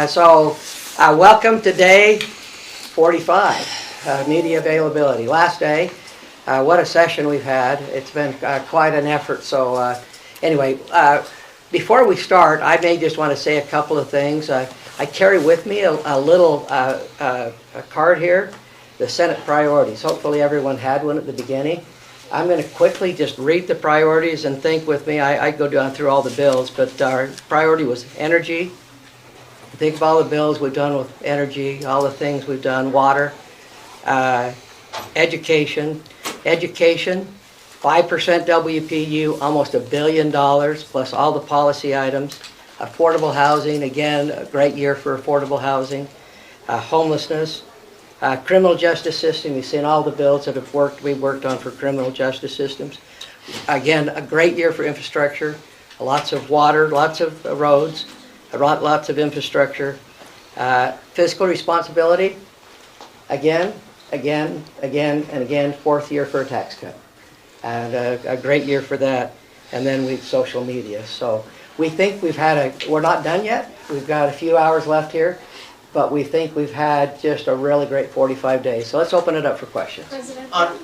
Welcome to day 45, media availability. Last day, what a session we've had. It's been quite an effort. Before we start, I may just want to say a couple of things. I carry with me a little a card here, the Senate priorities. Hopefully everyone had one at the beginning. I'm going to quickly just read the priorities and think with me. I go down through all the bills, but our priority was energy. Think of all the bills we've done with energy, all the things we've done, water, education, 5% WPU, almost $1 billion, plus all the policy items. Affordable housing, again, a great year for affordable housing. Homelessness, criminal justice system. You've seen all the bills that we've worked on for criminal justice systems. Again, a great year for infrastructure, lots of water, lots of roads, lots of infrastructure. Fiscal responsibility, again, and again, fourth year for a tax cut. And a great year for that. And then we've social media. So we think we're not done yet. We've got a few hours left here, but we think we've had just a really great 45 days. So let's open it up for questions. President? Go ahead.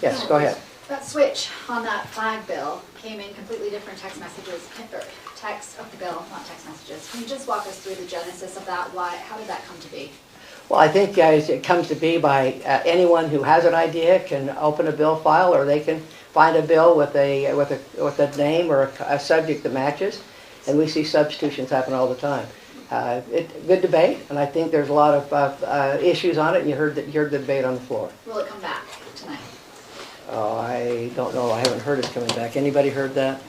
Yes, go ahead. That switch on that flag bill came in completely different text messages, or text of the bill, not text messages. Can you just walk us through the genesis of that? How did that come to be? Well, I think it comes to be by anyone who has an idea can open a bill file, or they can find a bill with a name or a subject that matches, and we see substitutions happen all the time. Good debate, and I think there's a lot of issues on it, and you heard the debate on the floor. Will it come back tonight? Oh, I don't know. I haven't heard it coming back. Anybody heard that?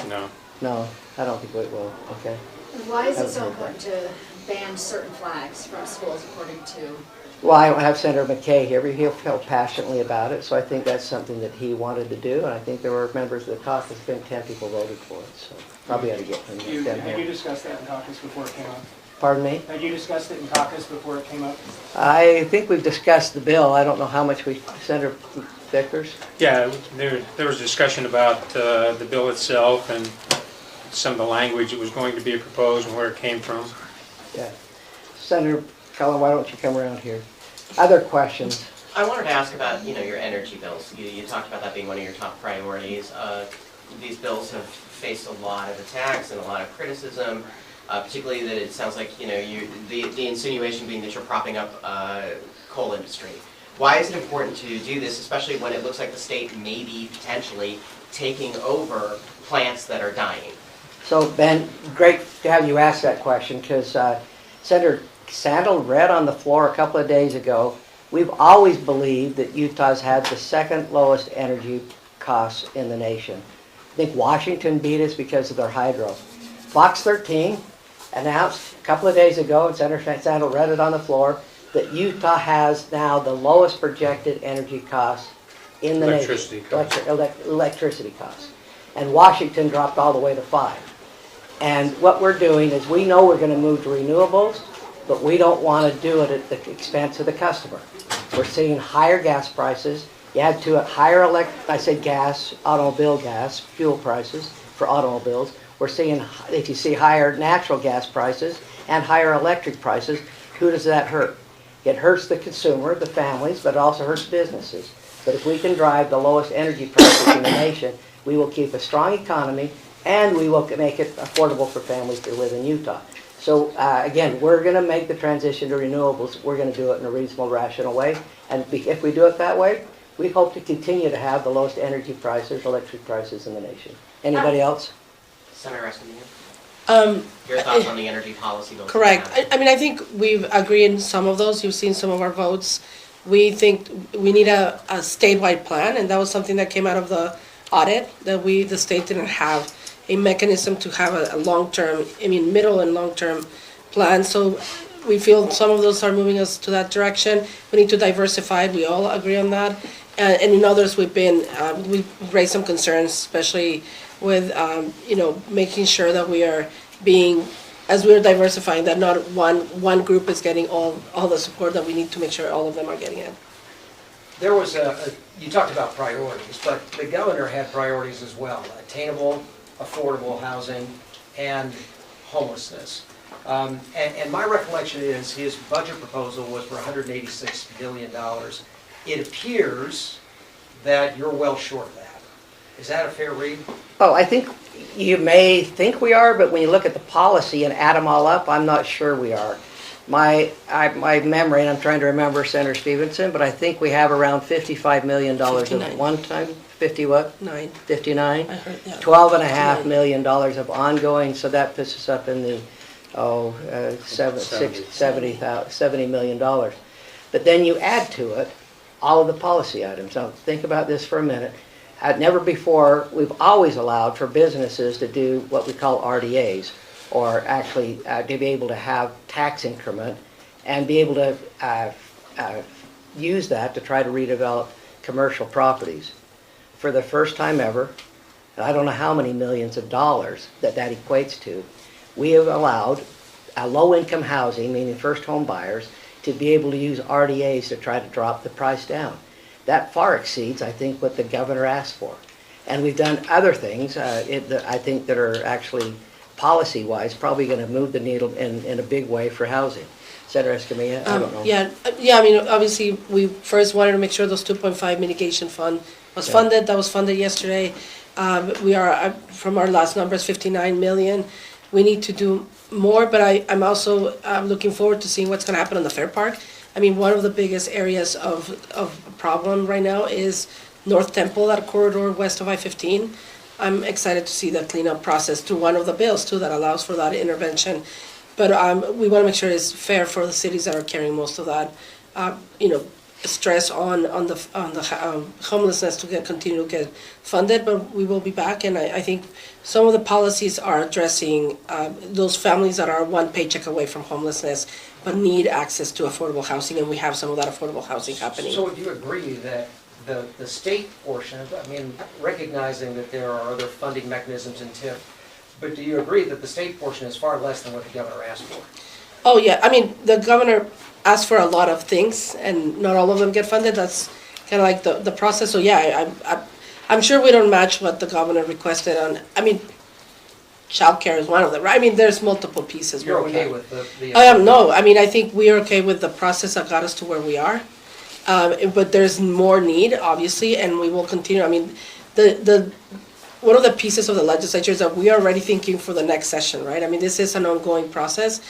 No. No, I don't think it will. Okay. And why is it so important to ban certain flags from schools according to? Well, I have Senator McKay here. He felt passionately about it, so I think that's something that he wanted to do, and I think there were members of the caucus. I think 10 people voted for it, so probably ought to get them. Have you discussed that in caucus before it came up? Pardon me? Had you discussed it in caucus before it came up? I think we've discussed the bill. I don't know how much Senator Vickers? Yeah, there was discussion about the bill itself and some of the language that was going to be proposed and where it came from. Yeah. Senator Cullen, why don't you come around here? Other questions? I wanted to ask about, your energy bills. You talked about that being one of your top priorities. These bills have faced a lot of attacks and a lot of criticism, particularly that it sounds like, the insinuation being that you're propping up coal industry. Why is it important to do this, especially when it looks like the state may be potentially taking over plants that are dying? So, Ben, great to have you ask that question, because Senator Sandel read on the floor a couple of days ago, we've always believed that Utah's had the second lowest energy costs in the nation. I think Washington beat us because of their hydro. Fox 13 announced a couple of days ago, and Senator Sandel read it on the floor, that Utah has now the lowest projected energy costs in the nation. Electricity costs. And Washington dropped all the way to 5. And what we're doing is we know we're going to move to renewables, but we don't want to do it at the expense of the customer. We're seeing higher gas prices. You add to it higher automobile gas, fuel prices for automobiles. We're seeing, if you see higher natural gas prices and higher electric prices, who does that hurt? It hurts the consumer, the families, but it also hurts businesses. But if we can drive the lowest energy prices in the nation, we will keep a strong economy, and we will make it affordable for families to live in Utah. So again, we're going to make the transition to renewables. We're going to do it in a reasonable, rational way. And if we do it that way, we hope to continue to have the lowest energy prices, electric prices in the nation. Anybody else? Senator Escamilla? Your thoughts on the energy policy bill? Correct. I think we've agreed in some of those. You've seen some of our votes. We think we need a statewide plan, and that was something that came out of the audit, that the state didn't have a mechanism to have a long-term, middle and long-term plan. So we feel some of those are moving us to that direction. We need to diversify. We all agree on that. And in others, we've raised some concerns, especially with, making sure that we are as we're diversifying, that not one group is getting all the support, that we need to make sure all of them are getting it. There was you talked about priorities, but the governor had priorities as well: attainable, affordable housing, and homelessness. And my recollection is his budget proposal was for $186 million. It appears that you're well short of that. Is that a fair read? Oh, I think you may think we are, but when you look at the policy and add them all up, I'm not sure we are. My memory, and I'm trying to remember Senator Stevenson, but I think we have around $55 million of 59. one-time, 50 what? 9. 59? I heard, yeah. $12.5 million of ongoing, so that puts us up in the, $70 million. But then you add to it all of the policy items. Now, think about this for a minute. Never before, we've always allowed for businesses to do what we call RDAs, or actually to be able to have tax increment and be able to use that to try to redevelop commercial properties. For the first time ever, and I don't know how many millions of dollars that equates to, we have allowed low-income housing, meaning first home buyers, to be able to use RDAs to try to drop the price down. That far exceeds, I think, what the governor asked for. And we've done other things, I think, that are actually policy-wise probably going to move the needle in a big way for housing. Senator Escamilla, I don't know. Yeah, I mean, obviously, we first wanted to make sure those 2.5 mitigation fund was funded. That was funded yesterday. We are, from our last numbers, 59 million. We need to do more, but I'm also looking forward to seeing what's going to happen on the Fair Park. I mean, one of the biggest areas of problem right now is North Temple, that corridor west of I-15. I'm excited to see the cleanup process through one of the bills too that allows for that intervention. But we want to make sure it's fair for the cities that are carrying most of that, stress on the homelessness to continue to get funded. But we will be back, and I think some of the policies are addressing those families that are one paycheck away from homelessness but need access to affordable housing, and we have some of that affordable housing happening. So would you agree that the state portion, I mean, recognizing that there are other funding mechanisms in TIF, but do you agree that the state portion is far less than what the governor asked for? Oh, yeah, I mean, the governor asked for a lot of things, and not all of them get funded. That's kind of like the process. So yeah, I'm sure we don't match what the governor requested on, I mean, childcare is one of them, right? I mean, there's multiple pieces. You're okay with the... I am, no, I mean, I think we are okay with the process that got us to where we are. But there's more need, obviously, and we will continue. I mean, one of the pieces of the legislature is that we are already thinking for the next session, right? I mean, this is an ongoing process,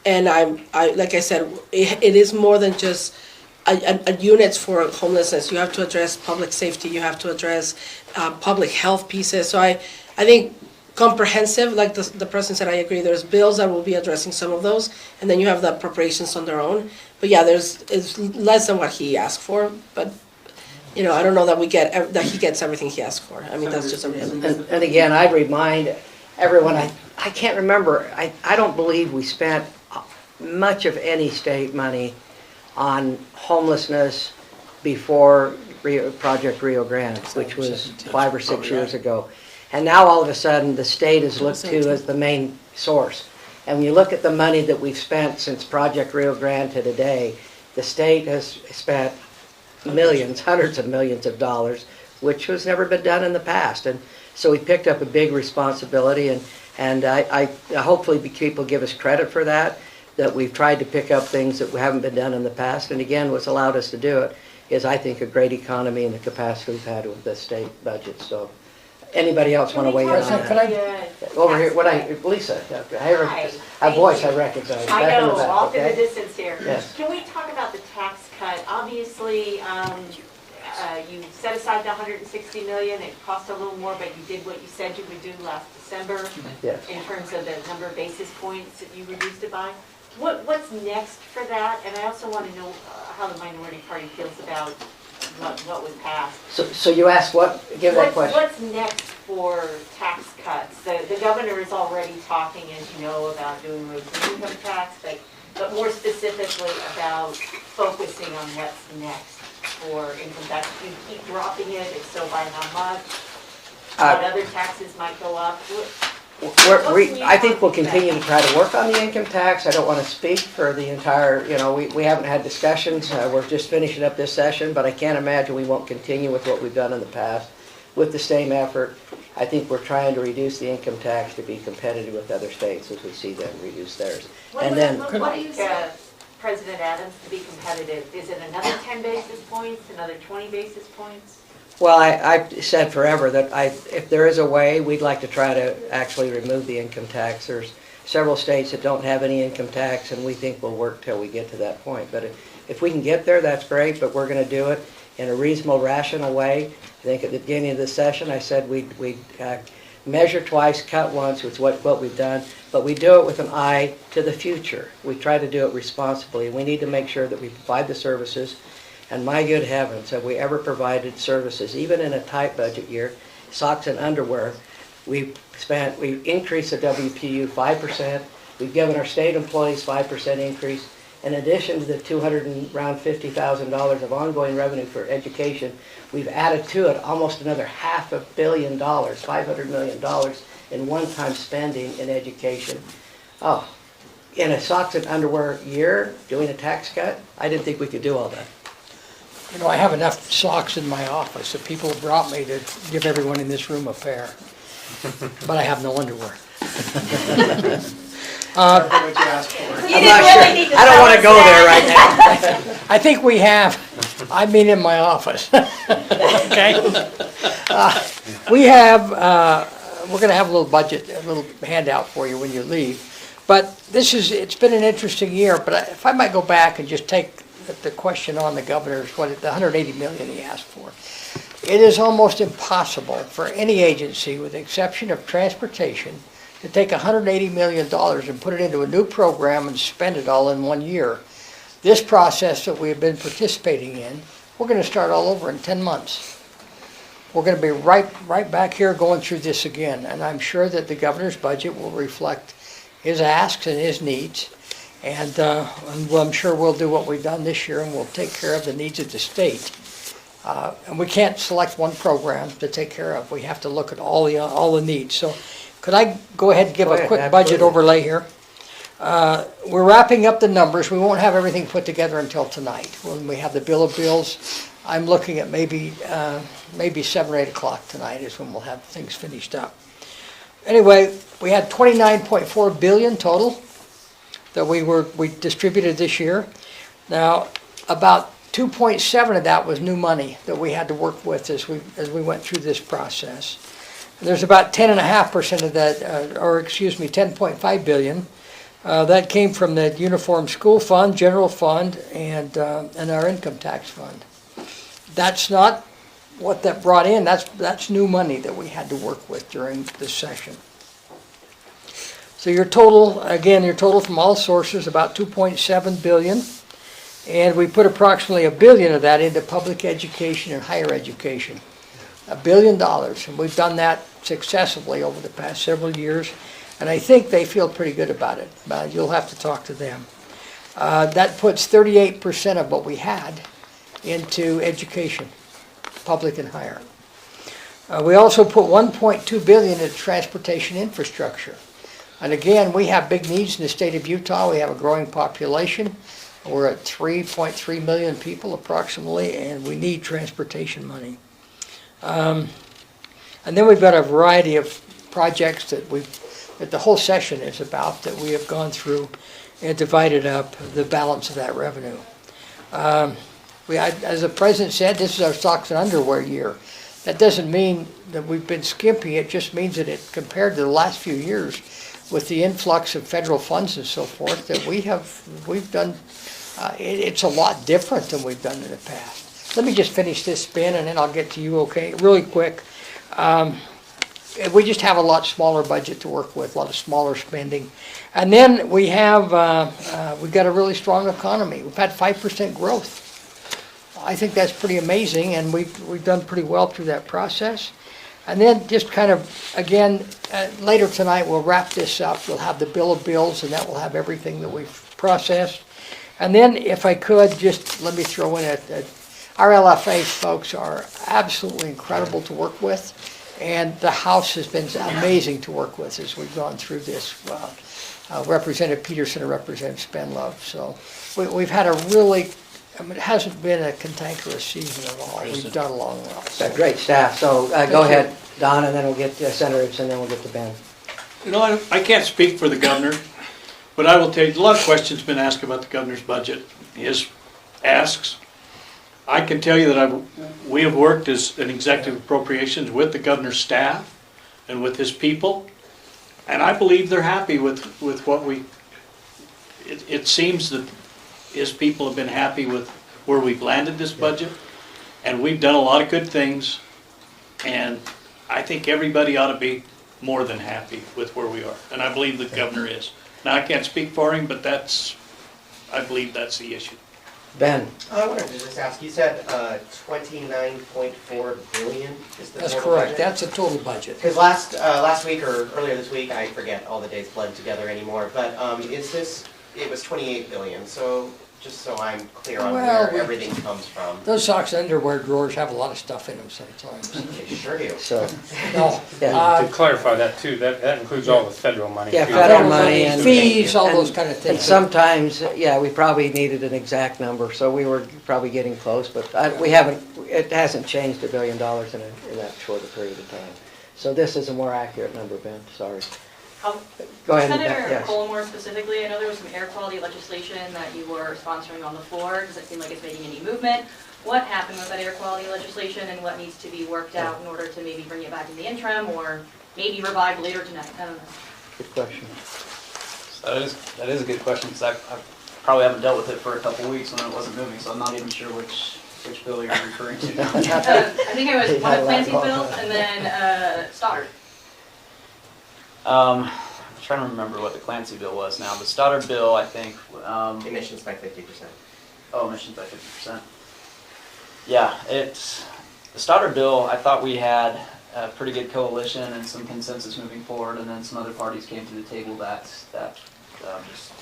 and like I said, it is more than just a units for homelessness. You have to address public safety. You have to address public health pieces. So I think comprehensive, like the president said, I agree. There's bills that will be addressing some of those, and then you have the appropriations on their own. But yeah, it's less than what he asked for, but I don't know that he gets everything he asked for. I mean, that's just a reality. And again, I remind everyone, I can't remember, I don't believe we spent much of any state money on homelessness before Project Rio Grande, which was 5 or 6 years ago. And now all of a sudden, the state is looked to as the main source. And when you look at the money that we've spent since Project Rio Grande to today, the state has spent millions, hundreds of millions of dollars, which has never been done in the past. And so we picked up a big responsibility, and I hopefully people give us credit for that we've tried to pick up things that haven't been done in the past. And again, what's allowed us to do it is, I think, a great economy and the capacity we've had with the state budget. So anybody else want to weigh in on that? Over here, Lisa, a voice I recognize. I Back in the know, back, off in the okay? distance here. Yes. Can we talk about the tax cut? Obviously, you set aside the 160 million, it cost a little more, but you did what you said you would do last December Yes. in terms of the number of basis points that you reduced it by. What's next for that? And I also want to know how the minority party feels about what was passed. So you asked what? Give that question. What's next for tax cuts? The governor is already talking, as you know, about doing roads and income tax, but more specifically about focusing on what's next for income tax. If you keep dropping it, if so, by how much? What other taxes might go up? I think we'll continue to try to work on the income tax. I don't want to speak for the entire, we haven't had discussions. We're just finishing up this session, but I can't imagine we won't continue with what we've done in the past with the same effort. I think we're trying to reduce the income tax to be competitive with other states as we see them reduce theirs. What And would then, it look like, President Adams, to be competitive? Is it another 10 basis points, another 20 basis points? well, I've said forever that if there is a way, we'd like to try to actually remove the income tax. There's several states that don't have any income tax, and we think we'll work till we get to that point. But if we can get there, that's great, but we're going to do it in a reasonable, rational way. I think at the beginning of the session, I said we'd measure twice, cut once with what we've done, but we do it with an eye to the future. We try to do it responsibly. We need to make sure that we provide the services. And my good heavens, have we ever provided services, even in a tight budget year, socks and underwear. We increased the WPU 5%. We've given our state employees 5% increase. In addition to the around $50,000 of ongoing revenue for education, we've added to it almost another $500 million, $500 million in one-time spending in education. Oh, in a socks and underwear year, doing a tax cut, I didn't think we could do all that. You know, I have enough socks in my office that people have brought me to give everyone in this room a pair. But I have no underwear. What you asked for. I'm not sure. I don't want to go there right now. I think we have, I mean in my office. Okay? We have, we're gonna have a little budget, a little handout for you when you leave. But it's been an interesting year, but if I might go back and just take the question on the governor's, the 180 million he asked for. It is almost impossible for any agency, with the exception of transportation, to take $180 million and put it into a new program and spend it all in 1 year. This process that we have been participating in, we're going to start all over in 10 months. We're going to be right back here going through this again, and I'm sure that the governor's budget will reflect his asks and his needs. And I'm sure we'll do what we've done this year, and we'll take care of the needs of the state. And we can't select one program to take care of. We have to look at all the needs. So could I go ahead and give a quick budget overlay here? We're wrapping up the numbers. We won't have everything put together until tonight. When we have the bill of bills, I'm looking at maybe 7 or 8 o'clock tonight is when we'll have things finished up. Anyway, we had 29.4 billion total that we distributed this year. Now, about 2.7 of that was new money that we had to work with as we went through this process. And there's about 10.5% of that, 10.5 billion. That came from the Uniform School Fund, General Fund, and our Income Tax Fund. That's not what that brought in. That's new money that we had to work with during this session. So your total from all sources, about 2.7 billion. And we put approximately $1 billion of that into public education and higher education. $1 billion, and we've done that successfully over the past several years. And I think they feel pretty good about it. You'll have to talk to them. That puts 38% of what we had into education, public and higher. We also put 1.2 billion into transportation infrastructure. And again, we have big needs in the state of Utah. We have a growing population. We're at 3.3 million people approximately, and we need transportation money. And then we've got a variety of projects that the whole session is about, that we have gone through and divided up the balance of that revenue. As the president said, this is our socks and underwear year. That doesn't mean that we've been skimpy. It just means that compared to the last few years, with the influx of federal funds and so forth, that we've done, it's a lot different than we've done in the past. Let me just finish this spin and then I'll get to you, okay, really quick. We just have a lot smaller budget to work with, a lot of smaller spending. And then we've got a really strong economy. We've had 5% growth. I think that's pretty amazing, and we've done pretty well through that process. And then just kind of, again, later tonight we'll wrap this up. We'll have the bill of bills, and that will have everything that we've processed. And then if I could, just let me throw in our LFA folks are absolutely incredible to work with, and the House has been amazing to work with as we've gone through this. Representative Peterson and Representative Spenlove. So we've had a really, it hasn't been a cantankerous season at all. We've done along well. So. Great staff. So go ahead. Don, and then we'll get to Senator Ibsen, and then we'll get to Ben. You know, I can't speak for the governor, but I will tell you, a lot of questions been asked about the governor's budget. His asks. I can tell you that we have worked as an executive appropriations with the governor's staff and with his people, and I believe they're happy with what it seems that his people have been happy with where we've landed this budget, and we've done a lot of good things, and I think everybody ought to be more than happy with where we are, and I believe the governor is. Now, I can't speak for him, but I believe that's the issue. Ben? I wanted to just ask, you said 29.4 billion is the That's total correct, budget? that's a total budget. Because last week or earlier this week, I forget, all the days blend together anymore, but it was 28 billion, so just so I'm clear on Well, where everything comes from. Those socks and underwear drawers have a lot of stuff in them, so it's all right. They sure do. So, No, yeah. To clarify that too, that includes all the federal money. Yeah, too. federal money and- fees, all and- those kind of And things. sometimes, yeah, we probably needed an exact number, so we were probably getting close, but it hasn't changed $1 billion in that short a period of time. So this is a more accurate number, Ben, sorry. Go ahead, Ben, Senator yes. Colmore specifically, I know there was some air quality legislation that you were sponsoring on the floor. Does it seem like it's making any movement? What happened with that air quality legislation and what needs to be worked out in order to maybe bring it back in the interim or maybe revive later tonight? I don't know. Good question. So that is a good question, because I probably haven't dealt with it for a couple of weeks when it wasn't moving, so I'm not even sure which bill you're referring to now. I think it was one of Clancy's bills and then Stoddard. I'm trying to remember what the Clancy bill was now. The Stoddard bill, I think, Emissions by 50%. emissions by 50%. Yeah, the Stoddard bill, I thought we had a pretty good coalition and some consensus moving forward, and then some other parties came to the table that just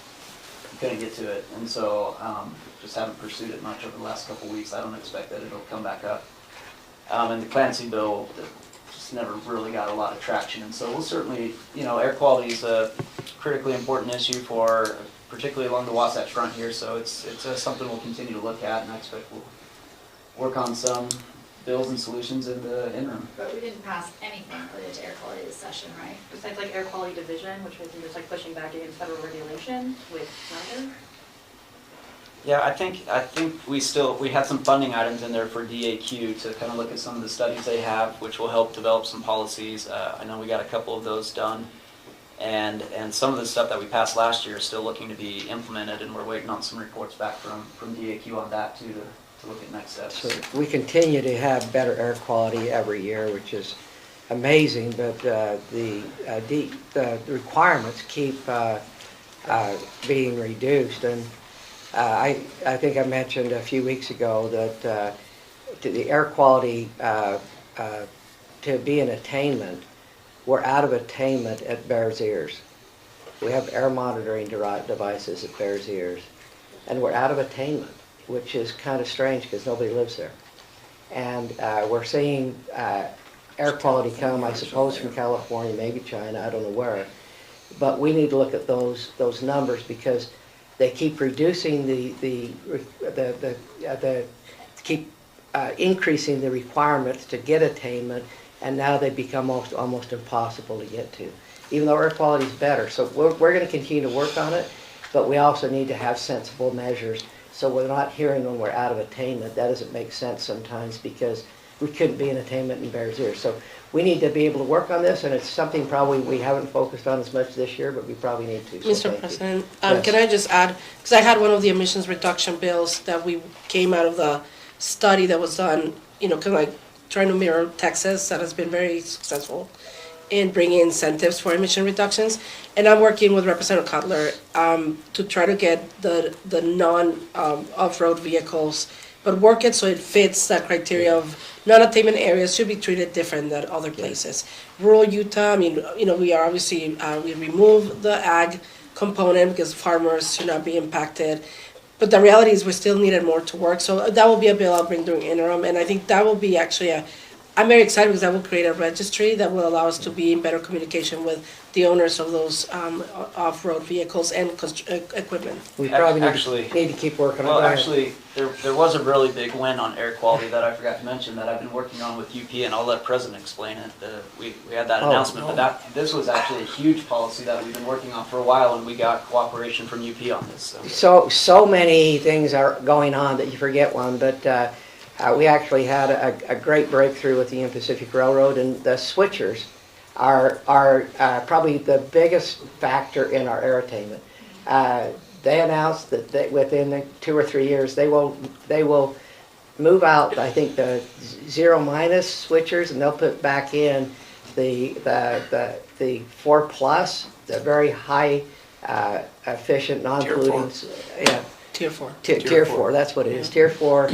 couldn't get to it, and so just haven't pursued it much over the last couple of weeks. I don't expect that it'll come back up. And the Clancy bill just never really got a lot of traction, and so we'll certainly, air quality is a critically important issue particularly along the Wasatch Front here, so it's something we'll continue to look at, and I expect we'll work on some bills and solutions in the interim. But we didn't pass anything related to air quality this session, right? Besides like air quality division, which I think is like pushing back against federal regulation with neither. Yeah, I think we had some funding items in there for DAQ to kind of look at some of the studies they have, which will help develop some policies. I know we got a couple of those done, and some of the stuff that we passed last year is still looking to be implemented, and we're waiting on some reports back from DAQ on that too to look at next steps. So we continue to have better air quality every year, which is amazing, but the requirements keep being reduced. And I think I mentioned a few weeks ago that the air quality to be an attainment, we're out of attainment at Bears Ears. We have air monitoring devices at Bears Ears, and we're out of attainment, which is kind of strange because nobody lives there. And we're seeing air quality come, I suppose, from California, maybe China, I don't know where. But we need to look at those numbers because they keep reducing keep increasing the requirements to get attainment, and now they become almost impossible to get to, even though air quality is better. So we're going to continue to work on it, but we also need to have sensible measures so we're not hearing when we're out of attainment. That doesn't make sense sometimes because we couldn't be in attainment in Bears Ears. So we need to be able to work on this, and it's something probably we haven't focused on as much this year, but we probably need to. So Mr. thank you. President, Yes. can I just add, because I had one of the emissions reduction bills that we came out of the study that was done, kind of like trying to mirror Texas, that has been very successful in bringing incentives for emission reductions. And I'm working with Representative Cutler to try to get the non-off-road vehicles, but work it so it fits that criteria of non-attainment areas should be treated different than other places. Rural Utah, we are obviously, we remove the ag component because farmers should not be impacted. But the reality is we still needed more to work. So that will be a bill I'll bring during interim. And I think that will be actually I'm very excited because that will create a registry that will allow us to be in better communication with the owners of those off-road vehicles and equipment. We probably Actually- need to keep working on Well, that. actually, there was a really big win on air quality that I forgot to mention that I've been working on with UP, and I'll let President explain it. We had that Oh, announcement, but this was actually a huge policy that we've been working on for a while, and we got cooperation from UP on this, so. So many things are going on that you forget one, but we actually had a great breakthrough with the Union Pacific Railroad, and the switchers are probably the biggest factor in our air attainment. They announced that within 2 or 3 years, they will move out, I think, the 0- switchers, and they'll put back in the 4+, the very high efficient, non-polluting. Yeah, Tier 4. Tier 4, that's what it is, Tier 4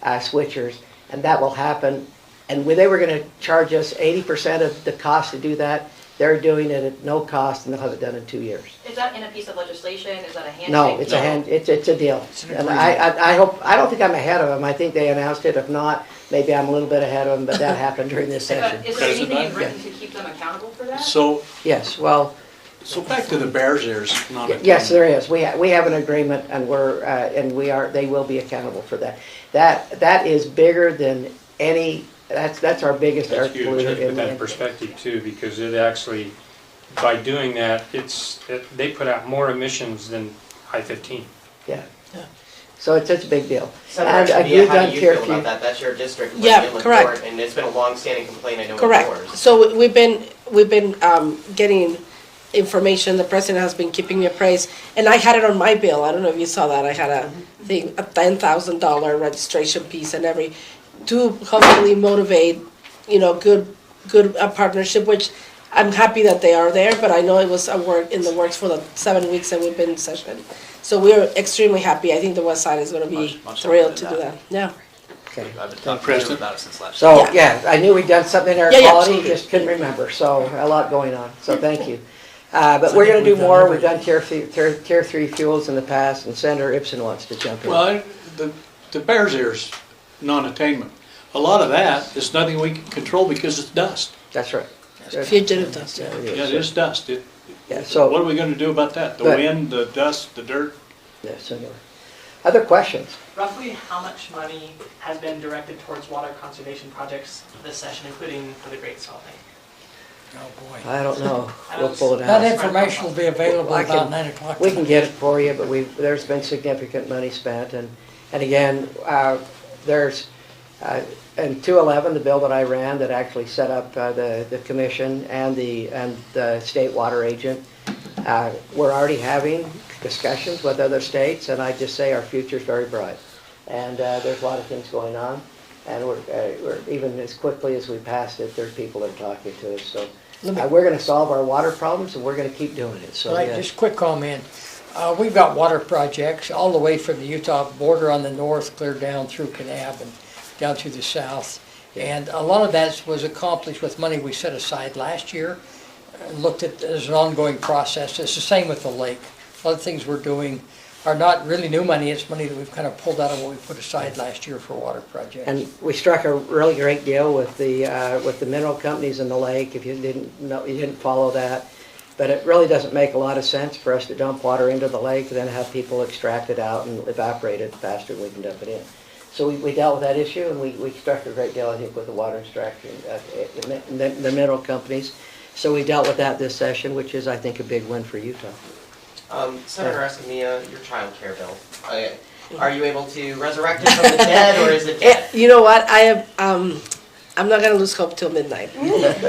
switchers, and that will happen. And when they were going to charge us 80% of the cost to do that, they're doing it at no cost, and they'll have it done in 2 years. Is that in a piece of legislation? Is that a handshake? No, it's a deal. And I hope, I don't think I'm ahead of them. I think they announced it. If not, maybe I'm a little bit ahead of them, but that happened during this session. But is there anything written to keep them accountable for that? So, Yes, well, so back to the Bears ears, not a. yes, there is. We have an agreement, and they will be accountable for that. That is bigger than any, that's our biggest air That's huge, polluter just in put that in the. perspective too, because it actually, by doing that, they put out more emissions than I-15. So it's a big deal. Senator And Escamilla, agreed how on do you Tier feel few. about that? That's your district, Yeah, Inland correct. Port, and it's been a long-standing complaint, I know, of Correct. yours. So we've been getting information. The president has been keeping me appraised, and I had it on my bill. I don't know if you saw that. I had a $10,000 registration piece and to hopefully motivate, good partnership. Which I'm happy that they are there, but I know it was a work in the works for the 7 weeks that we've been in session. So we're extremely happy. I think the West Side is going to be Much thrilled longer to than do that. Yeah. Okay. I've been talking to President. you about it since last year. So, yeah, I knew we'd done something in air Yeah, quality, absolutely. just couldn't remember, so a lot going on, so thank you. But we're gonna do more, we've done tier 3 fuels in the past, and Senator Ibsen wants to jump in. Well, the Bears ears, non-attainment, a lot of that is nothing we can control because it's dust. That's right. Fugitive dust. Yeah, Yeah. it Yeah, it is dust. Yeah, so, What are we gonna do about that? The But- wind, the dust, the dirt? yeah, so anyway. Other questions? Roughly how much money has been directed towards water conservation projects this session, including for the Great Salt Lake? Oh, boy. I don't know, we'll pull it out. That information will be available I about can- 9 o'clock. We can get it for you, but there's been significant money spent, and again, there's, in 2011, the bill that I ran that actually set up the commission and the state water agent, we're already having discussions with other states, and I just say our future's very bright. And there's a lot of things going on, and we're even as quickly as we passed it, there's people that are talking to us, so. We're gonna solve our water problems, and we're gonna keep doing it, so, Right, yeah. just quick comment. We've got water projects all the way from the Utah border on the north, clear down through Kanab and down through the south. And a lot of that was accomplished with money we set aside last year, and looked at as an ongoing process. It's the same with the lake. A lot of things we're doing are not really new money, it's money that we've kind of pulled out of what we put aside last year for water projects. And we struck a really great deal with the mineral companies in the lake, if you didn't follow that. But it really doesn't make a lot of sense for us to dump water into the lake and then have people extract it out and evaporate it faster than we can dump it in. So we dealt with that issue, and we struck a great deal, I think, with the water extraction, the mineral companies. So we dealt with that this session, which is, I think, a big win for Utah. Senator Escamilla, your child care bill, are you able to resurrect it from the dead, or is it dead? You know what? I'm not gonna lose hope till midnight.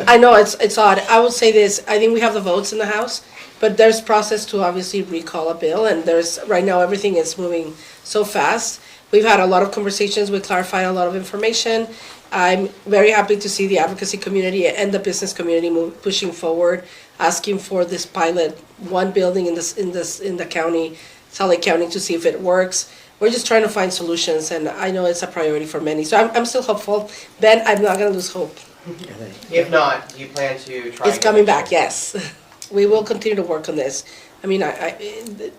I know it's odd. I will say this, I think we have the votes in the House, but there's process to obviously recall a bill, and right now everything is moving so fast. We've had a lot of conversations, we clarified a lot of information. I'm very happy to see the advocacy community and the business community pushing forward, asking for this pilot, one building in the county, Salt Lake County, to see if it works. We're just trying to find solutions, and I know it's a priority for many. So I'm still hopeful. Ben, I'm not gonna lose hope. If not, do you plan to try? It's coming back, yes. We will continue to work on this. I mean,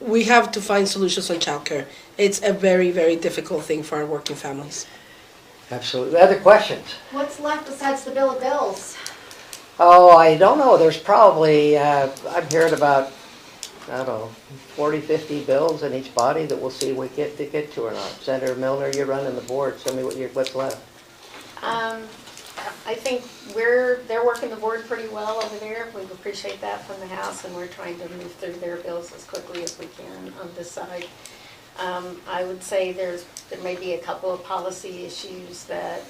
we have to find solutions on childcare. It's a very, very difficult thing for our working families. Absolutely. Other questions? What's left besides the bill of bills? Oh, I don't know. There's probably, I'm hearing about, I don't know, 40, 50 bills in each body that we'll see we get to or not. Senator Milner, you're running the board. Tell me what's left. I think they're working the board pretty well over there. We appreciate that from the House, and we're trying to move through their bills as quickly as we can on this side. I would say there may be a couple of policy issues that,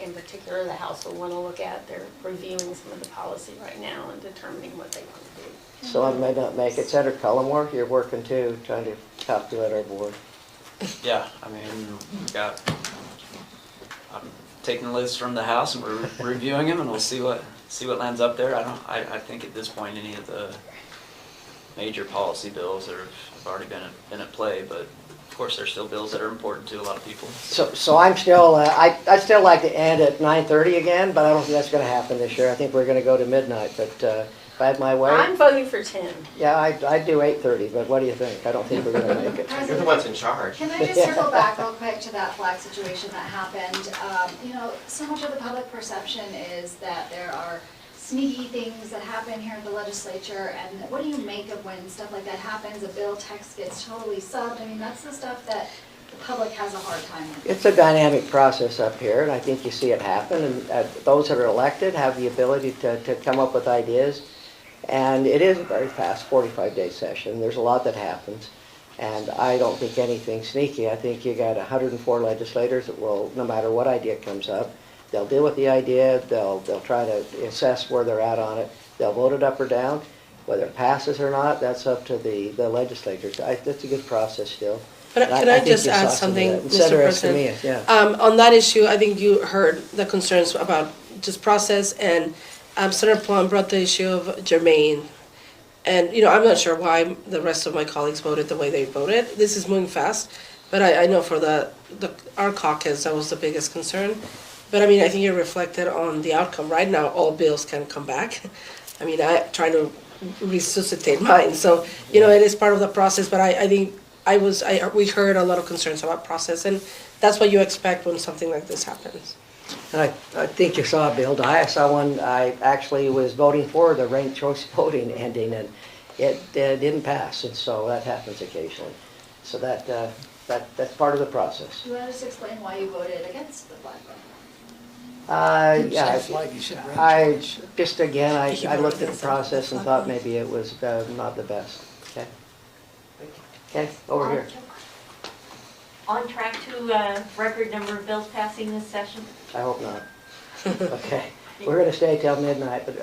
in particular, the House will want to look at. They're reviewing some of the policy right now and determining what they want to do. So I may not make it. Senator Cullimore, you're working too, trying to calculate our board. Yeah, I mean, I'm taking the list from the House and we're reviewing them, and we'll see what lands up there. I think at this point any of the major policy bills have already been at play, but of course there's still bills that are important to a lot of people. So I'm still, I'd still like to end at 9:30 again, but I don't think that's going to happen this year. I think we're going to go to midnight, but if I had my way. I'm voting for 10. Yeah, I'd do 8:30, but what do you think? I don't think we're going to make it. You're the ones in charge. Can I just circle back real quick to that flag situation that happened? So much of the public perception is that there are sneaky things that happen here in the legislature, and what do you make of when stuff like that happens, a bill text gets totally subbed? I mean, that's the stuff that the public has a hard time with. It's a dynamic process up here, and I think you see it happen, and those that are elected have the ability to come up with ideas. And it is a very fast 45-day session. There's a lot that happens. And I don't think anything sneaky. I think you got 104 legislators that will, no matter what idea comes up, they'll deal with the idea, they'll try to assess where they're at on it, they'll vote it up or down. Whether it passes or not, that's up to the legislators. That's a good process still. But can I just add something, Mr. President? Yeah. On that issue, I think you heard the concerns about just process, and Senator Plum brought the issue of germane. And, I'm not sure why the rest of my colleagues voted the way they voted. This is moving fast, but I know for our caucus, that was the biggest concern. But I think it reflected on the outcome. Right now, all bills can come back. I'm trying to resuscitate mine. So, it is part of the process, but I think we heard a lot of concerns about process, and that's what you expect when something like this happens. And I think you saw a bill. I saw one. I actually was voting for the ranked choice voting ending, and it didn't pass. And so that happens occasionally. So that's part of the process. Do you want to just explain why you voted against the flag bill? Yeah. I just again, I looked at the process and thought maybe it was not the best. Okay. Okay. Over here. On track to record number of bills passing this session? I hope not. Okay. We're going to stay till midnight, but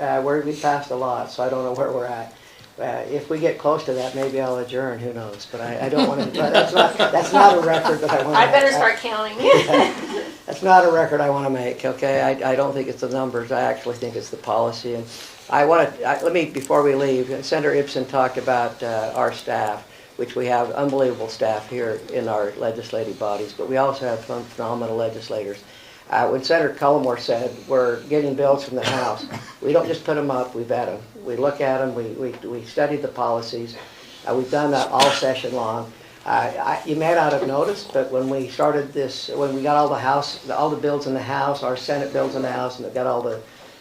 we passed a lot, so I don't know where we're at. If we get close to that, maybe I'll adjourn. Who knows? But I don't want to. That's not a record that I want. I better start counting. That's not a record I want to make. Okay. I don't think it's the numbers. I actually think it's the policy. And let me before we leave. Senator Ibsen talked about our staff, which we have unbelievable staff here in our legislative bodies, but we also have phenomenal legislators. When Senator Cullimore said we're getting bills from the House, we don't just put them up, we vet them. We look at them, we study the policies. We've done that all session long. You may not have noticed, but when we started this, when we got all the bills in the House, our Senate bills in the House, and got all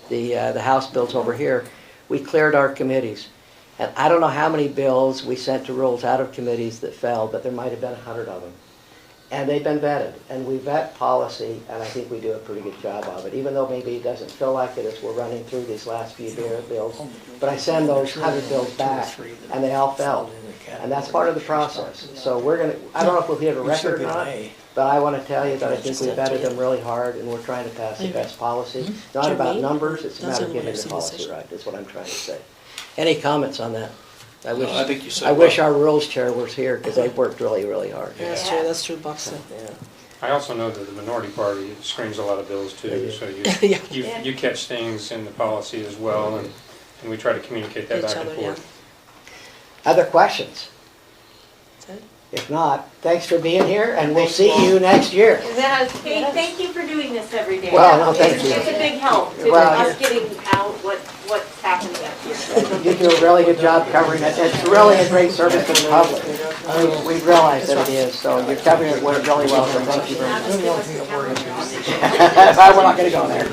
the House bills over here, we cleared our committees. And I don't know how many bills we sent to rules out of committees that fell, but there might have been 100 of them. And they've been vetted, and we vet policy, and I think we do a pretty good job of it, even though maybe it doesn't feel like it as we're running through these last few bills. But I send those 100 bills back, and they all fell. And that's part of the process. So I don't know if we'll hit a record or not, but I want to tell you that I think we vetted them really hard, and we're trying to pass the best policy. Not about numbers, it's a matter of getting the policy right, is what I'm trying to say. Any comments on that? I think you said I wish our rules chair was here, because they've worked really, really hard. That's true, Buxton. Yeah. I also know that the minority party screens a lot of bills too, so you catch things in the policy as well, and we try to communicate that back and forth. Other questions? If not, thanks for being here, and we'll see you next year. Thank you for doing this every day. Well, no, thank you. It's a big help to us getting out what's happening up here. You do a really good job covering it. It's really a great service to the public. We realize that it is, so you're covering it really well, so thank you very much. Now just give us the calendar. We're not gonna go there.